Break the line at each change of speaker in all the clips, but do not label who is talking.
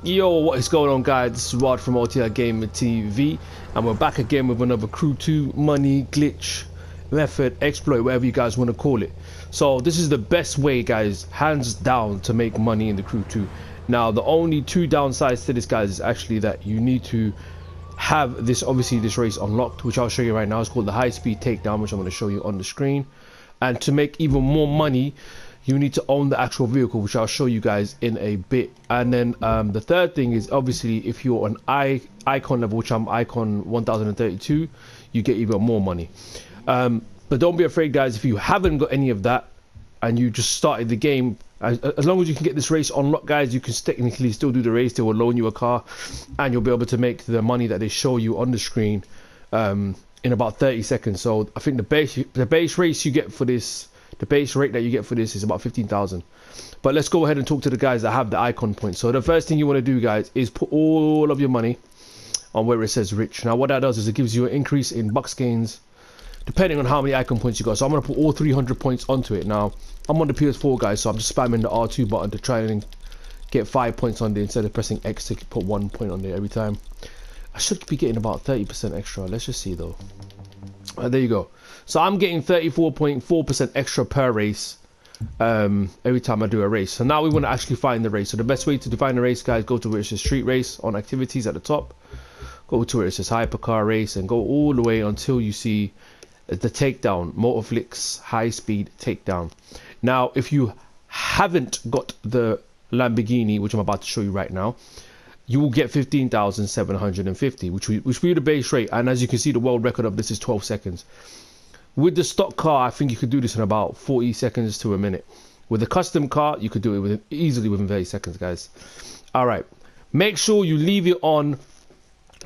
Yo, what is going on, guys? This is Rod from OTL Gamer TV, and we're back again with another Crew 2 money glitch method, exploit, whatever you guys want to call it. So this is the best way, guys, hands down, to make money in the Crew 2. Now, the only two downsides to this, guys, is actually that you need to have this, obviously, this race unlocked, which I'll show you right now. It's called the high-speed takedown, which I'm going to show you on the screen. And to make even more money, you need to own the actual vehicle, which I'll show you guys in a bit. And then the third thing is, obviously, if you're on icon level, which I'm icon 1032, you get even more money. But don't be afraid, guys, if you haven't got any of that and you just started the game, as long as you can get this race unlocked, guys, you can technically still do the race. They will loan you a car and you'll be able to make the money that they show you on the screen in about 30 seconds. So I think the base race you get for this, the base rate that you get for this is about 15,000. But let's go ahead and talk to the guys that have the icon points. So the first thing you want to do, guys, is put all of your money on where it says rich. Now what that does is it gives you an increase in bucks gains depending on how many icon points you got. So I'm going to put all 300 points onto it. Now I'm on the PS4, guys, so I'm just spamming the R2 button to try and get 5 points on there instead of pressing X to put 1 point on there every time. I should be getting about 30% extra. Let's just see though. There you go. So I'm getting 34.4% extra per race every time I do a race. So now we want to actually find the race. So the best way to define the race, guys, go to where it says street race on activities at the top. Go to where it says hypercar race and go all the way until you see the takedown, Motorflix high speed takedown. Now if you haven't got the Lamborghini, which I'm about to show you right now, you will get 15,750, which will be the base rate. And as you can see, the world record of this is 12 seconds. With the stock car, I think you could do this in about 40 seconds to a minute. With a custom car, you could do it easily within 30 seconds, guys. All right, make sure you leave it on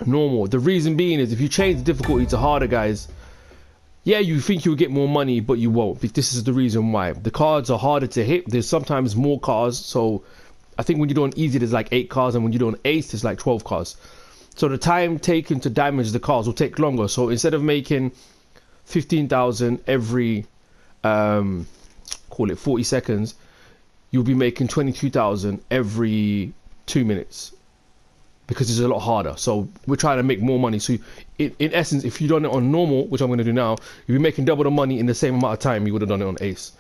normal. The reason being is if you change the difficulty to harder, guys, yeah, you think you'll get more money, but you won't. This is the reason why. The cards are harder to hit. There's sometimes more cars, so I think when you're doing easy, there's like 8 cars, and when you're doing ace, there's like 12 cars. So the time taken to damage the cars will take longer. So instead of making 15,000 every call it 40 seconds, you'll be making 22,000 every 2 minutes, because it's a lot harder. So we're trying to make more money. So in essence, if you done it on normal, which I'm going to do now, you'll be making double the money in the same amount of time you would have done it on ace.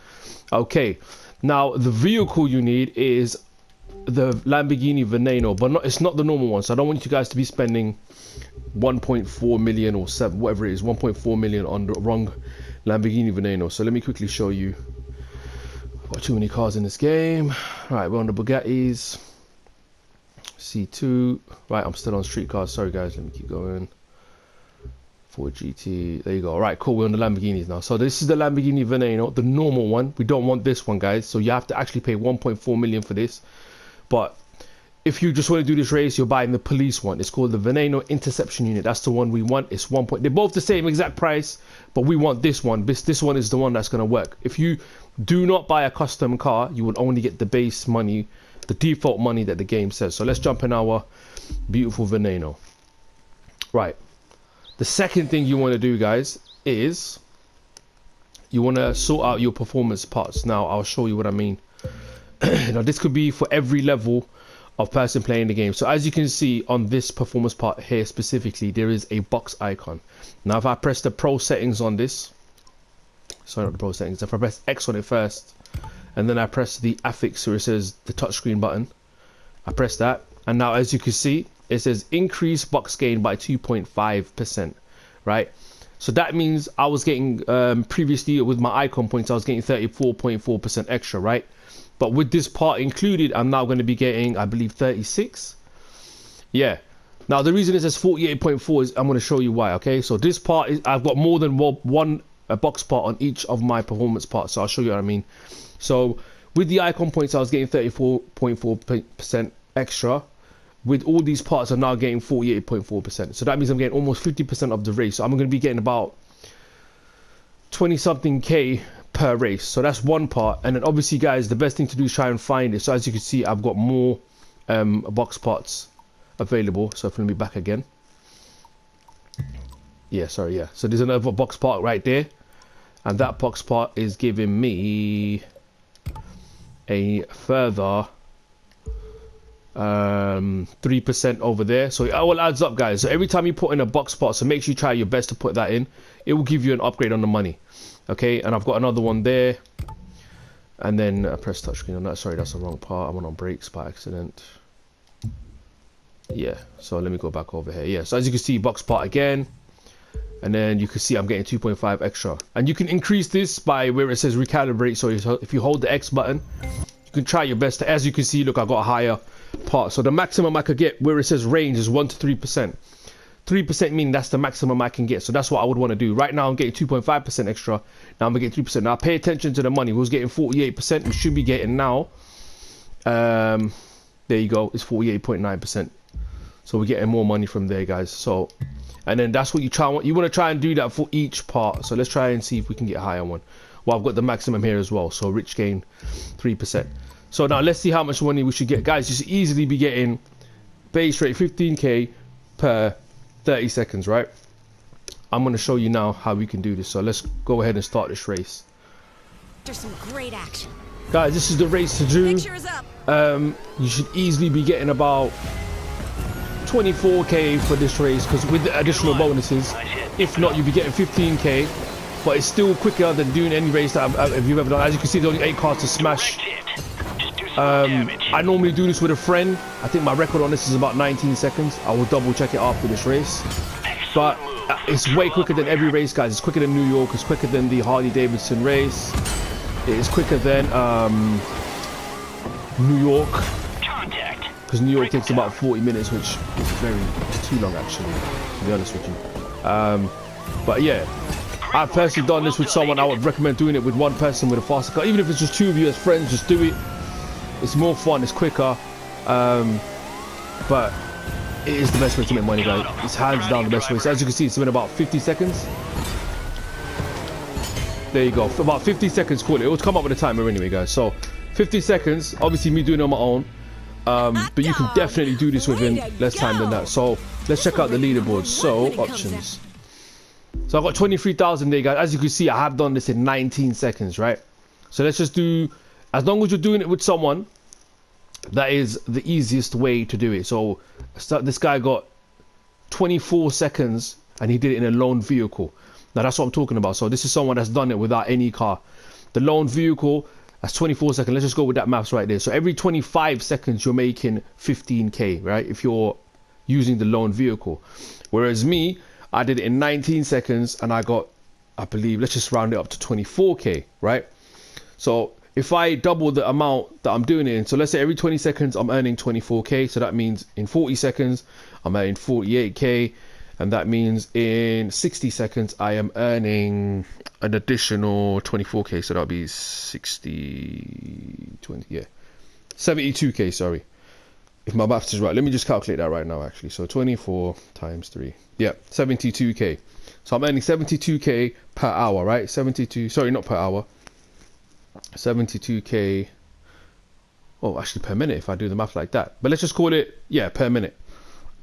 Okay, now the vehicle you need is the Lamborghini Veneno, but it's not the normal one. So I don't want you guys to be spending 1.4 million or 7, whatever it is, 1.4 million on the wrong Lamborghini Veneno. So let me quickly show you. Got too many cars in this game. All right, we're on the Bugattis. C2. Right, I'm still on street cars. Sorry, guys. Let me keep going. Ford GT. There you go. All right, cool. We're on the Lamborghinis now. So this is the Lamborghini Veneno, the normal one. We don't want this one, guys. So you have to actually pay 1.4 million for this. But if you just want to do this race, you're buying the police one. It's called the Veneno Interception Unit. That's the one we want. It's 1 point. They're both the same exact price, but we want this one. This one is the one that's going to work. If you do not buy a custom car, you will only get the base money, the default money that the game says. So let's jump in our beautiful Veneno. Right. The second thing you want to do, guys, is you want to sort out your performance parts. Now, I'll show you what I mean. Now, this could be for every level of person playing the game. So as you can see on this performance part here specifically, there is a box icon. Now, if I press the pro settings on this, sorry, not the pro settings, if I press X on it first, and then I press the affix where it says the touchscreen button, I press that, and now as you can see, it says increase box gain by 2.5%, right? So that means I was getting previously with my icon points, I was getting 34.4% extra, right? But with this part included, I'm now going to be getting, I believe, 36. Yeah. Now the reason it says 48.4 is I'm going to show you why. Okay. So this part is, I've got more than one box part on each of my performance parts. So I'll show you what I mean. So with the icon points, I was getting 34.4% extra. With all these parts, I'm now getting 48.4%. So that means I'm getting almost 50% of the race. So I'm going to be getting about 20 something K per race. So that's one part. And then obviously, guys, the best thing to do is try and find it. So as you can see, I've got more box parts available. So if let me back again. Yeah, sorry, yeah. So there's another box part right there, and that box part is giving me a further 3% over there. So it all adds up, guys. So every time you put in a box part, so make sure you try your best to put that in. It will give you an upgrade on the money. Okay, and I've got another one there. And then press touchscreen on that. Sorry, that's the wrong part. I went on brakes by accident. Yeah, so let me go back over here. Yeah, so as you can see, box part again. And then you can see I'm getting 2.5 extra. And you can increase this by where it says recalibrate. So if you hold the X button, you can try your best. As you can see, look, I got a higher part. So the maximum I could get where it says range is 1 to 3%. 3% mean that's the maximum I can get. So that's what I would want to do. Right now I'm getting 2.5% extra. Now I'm gonna get 3%. Now pay attention to the money. We was getting 48%. We should be getting now. There you go. It's 48.9%. So we're getting more money from there, guys. So, and then that's what you want to try and do that for each part. So let's try and see if we can get a higher one. Well, I've got the maximum here as well. So rich gain 3%. So now let's see how much money we should get, guys. You should easily be getting base rate 15k per 30 seconds, right? I'm going to show you now how we can do this. So let's go ahead and start this race.
There's some great action,
guys. This is the race to do.
Picture is up.
You should easily be getting about 24k for this race, because with the additional bonuses, if not, you'll be getting 15k. But it's still quicker than doing any race that you've ever done. As you can see, there's only 8 cars to smash. I normally do this with a friend. I think my record on this is about 19 seconds. I will double check it after this race. But it's way quicker than every race, guys. It's quicker than New York. It's quicker than the Harley Davidson race. It is quicker than New York. Because New York takes about 40 minutes, which is too long, actually, to be honest with you. But yeah, I've personally done this with someone. I would recommend doing it with one person with a faster car. Even if it's just 2 of you as friends, just do it. It's more fun, it's quicker. But it is the best way to make money, guys. It's hands down the best way. So as you can see, it's been about 50 seconds. There you go. For about 50 seconds, call it. It will come up with a timer anyway, guys. So 50 seconds, obviously me doing it on my own. But you can definitely do this within less time than that. So let's check out the leaderboard. So options. So I've got 23,000 there, guys. As you can see, I have done this in 19 seconds, right? So let's just do, as long as you're doing it with someone, that is the easiest way to do it. So this guy got 24 seconds and he did it in a lone vehicle. Now that's what I'm talking about. So this is someone that's done it without any car. The lone vehicle, that's 24 seconds. Let's just go with that maths right there. So every 25 seconds you're making 15k, right? If you're using the lone vehicle. Whereas me, I did it in 19 seconds and I got, I believe, let's just round it up to 24k, right? So if I double the amount that I'm doing it in, so let's say every 20 seconds I'm earning 24k, so that means in 40 seconds I'm earning 48k, and that means in 60 seconds I am earning an additional 24k, so that'll be 72k, sorry, if my maths is right. Let me just calculate that right now, actually. So 24 times 3, yeah, 72k. So I'm earning 72k per hour, right? 72, sorry, not per hour, 72k, oh, actually per minute if I do the math like that. But let's just call it, yeah, per minute.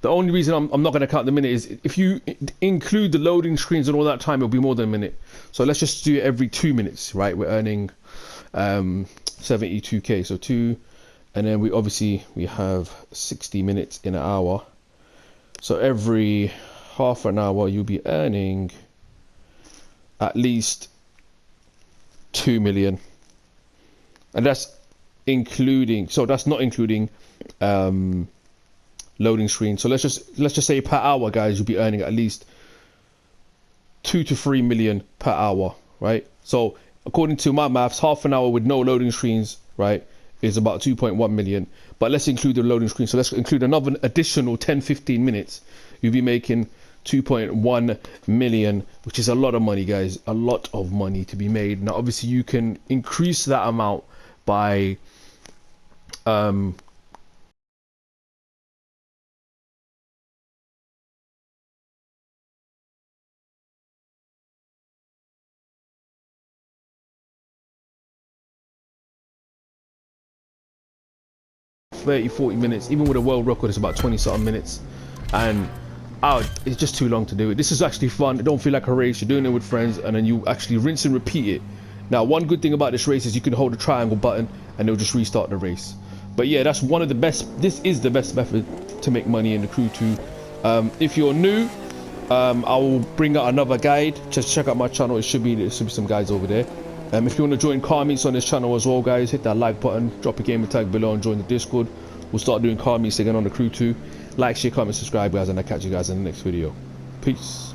The only reason I'm not going to count the minute is if you include the loading screens and all that time, it'll be more than a minute. So let's just do it every 2 minutes, right? We're earning 72k, so 2, and then we have 60 minutes in an hour. So every half an hour you'll be earning at least 2 million. And that's including, so that's not including loading screen. So let's just say per hour, guys, you'll be earning at least 2 to 3 million per hour, right? So according to my maths, half an hour with no loading screens, right, is about 2.1 million. But let's include the loading screen. So let's include another additional 10-15 minutes. You'll be making 2.1 million, which is a lot of money, guys. A lot of money to be made. Now obviously you can increase that amount by (30-40 minutes). Even with a world record, it's about 20-something minutes, and it's just too long to do it. This is actually fun. It don't feel like a race. You're doing it with friends, and then you actually rinse and repeat it. Now, one good thing about this race is you can hold the triangle button and it'll just restart the race. But yeah, that's one of the best. This is the best method to make money in the Crew 2. If you're new, I will bring out another guide. Just check out my channel. There should be some guides over there. If you want to join car meets on this channel as well, guys, hit that like button, drop a gamer tag below, and join the Discord. We'll start doing car meets again on the Crew 2. Like, share, comment, subscribe, guys, and I'll catch you guys in the next video. Peace.